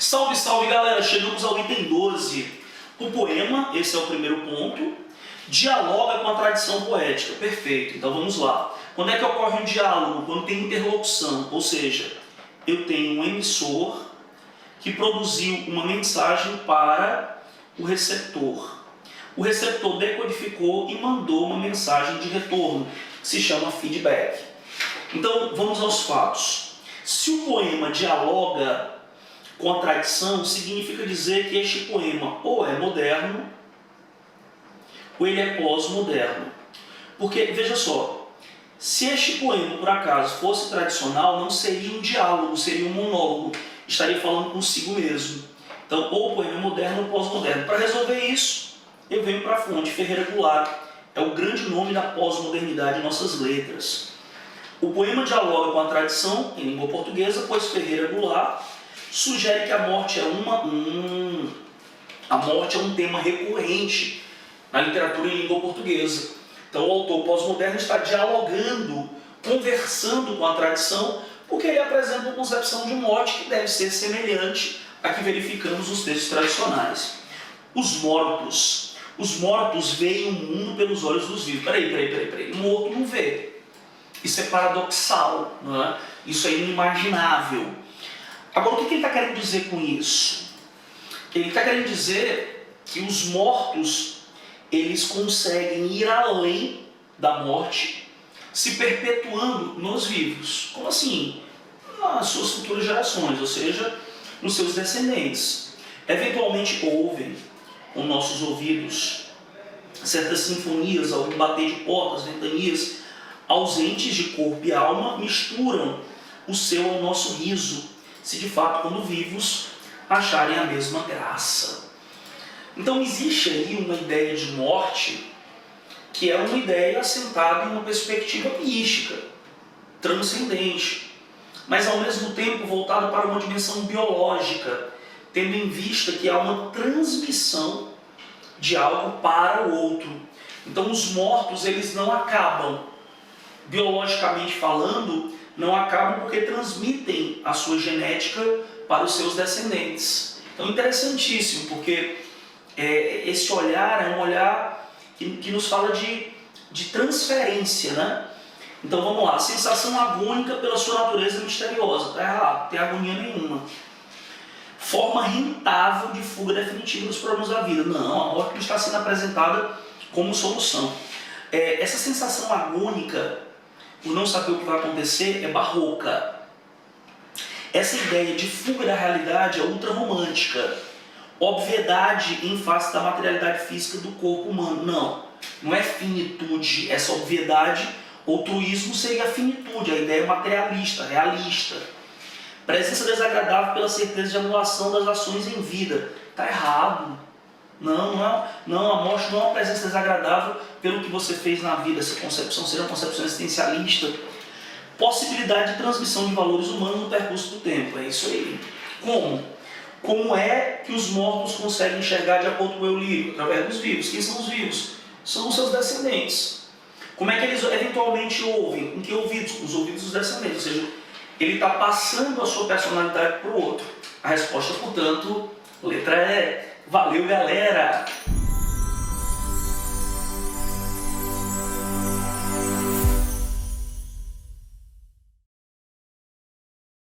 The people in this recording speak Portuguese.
Salve, salve galera, chegamos ao item 12. O poema, esse é o primeiro ponto, dialoga com a tradição poética. Perfeito, então vamos lá. Quando é que ocorre um diálogo? Quando tem interlocução, ou seja, eu tenho um emissor que produziu uma mensagem para o receptor. O receptor decodificou e mandou uma mensagem de retorno, que se chama feedback. Então, vamos aos fatos. Se o poema dialoga com a tradição, significa dizer que este poema ou é moderno, ou ele é pós-moderno. Porque, veja só, se este poema, por acaso, fosse tradicional, não seria um diálogo, seria um monólogo, estaria falando consigo mesmo. Então, ou o poema é moderno ou pós-moderno. Para resolver isso, eu venho para a fonte. Ferreira Goulart é o grande nome da pós-modernidade em nossas letras. O poema dialoga com a tradição em língua portuguesa, pois Ferreira Goulart sugere que a morte é um tema recorrente na literatura em língua portuguesa. Então o autor pós-moderno está dialogando, conversando com a tradição, porque ele apresenta uma concepção de morte que deve ser semelhante à que verificamos nos textos tradicionais. Os mortos veem o mundo pelos olhos dos vivos. Peraí. O morto não vê. Isso é paradoxal, não é? Isso é inimaginável. Agora, o que ele está querendo dizer com isso? Ele está querendo dizer que os mortos, eles conseguem ir além da morte, se perpetuando nos vivos. Como assim? Nas suas futuras gerações, ou seja, nos seus descendentes. Eventualmente ouvem com nossos ouvidos certas sinfonias ao bater de portas, ventanias, ausentes de corpo e alma, misturam o seu ao nosso riso, se de fato, quando vivos, acharem a mesma graça. Então existe aí uma ideia de morte que é uma ideia assentada em uma perspectiva mística, transcendente, mas ao mesmo tempo voltada para uma dimensão biológica, tendo em vista que há uma transmissão de algo para o outro. Então os mortos, eles não acabam, biologicamente falando, não acabam porque transmitem a sua genética para os seus descendentes. Então, interessantíssimo, porque esse olhar é um olhar que nos fala de transferência, né? Então, vamos lá. Sensação agônica pela sua natureza misteriosa. Está errado, não tem agonia nenhuma. Forma rentável de fuga definitiva dos problemas da vida. Não, a morte não está sendo apresentada como solução. Essa sensação agônica, por não saber o que vai acontecer, é barroca. Essa ideia de fuga da realidade é ultra-romântica. Obviedade em face da materialidade física do corpo humano. Não é finitude, essa obviedade. Altruísmo seria a finitude, a ideia materialista, realista. Presença desagradável pela certeza de anulação das ações em vida. Está errado. Não, a morte não é uma presença desagradável pelo que você fez na vida. Essa concepção seria uma concepção existencialista. Possibilidade de transmissão de valores humanos no percurso do tempo. É isso aí. Como? Como é que os mortos conseguem enxergar de acordo com o eu livre? Através dos vivos. Quem são os vivos? São os seus descendentes. Como é que eles eventualmente ouvem? Com que ouvidos? Com os ouvidos dos descendentes. Ou seja, ele está passando a sua personalidade para o outro. A resposta, portanto, letra E. Valeu, galera!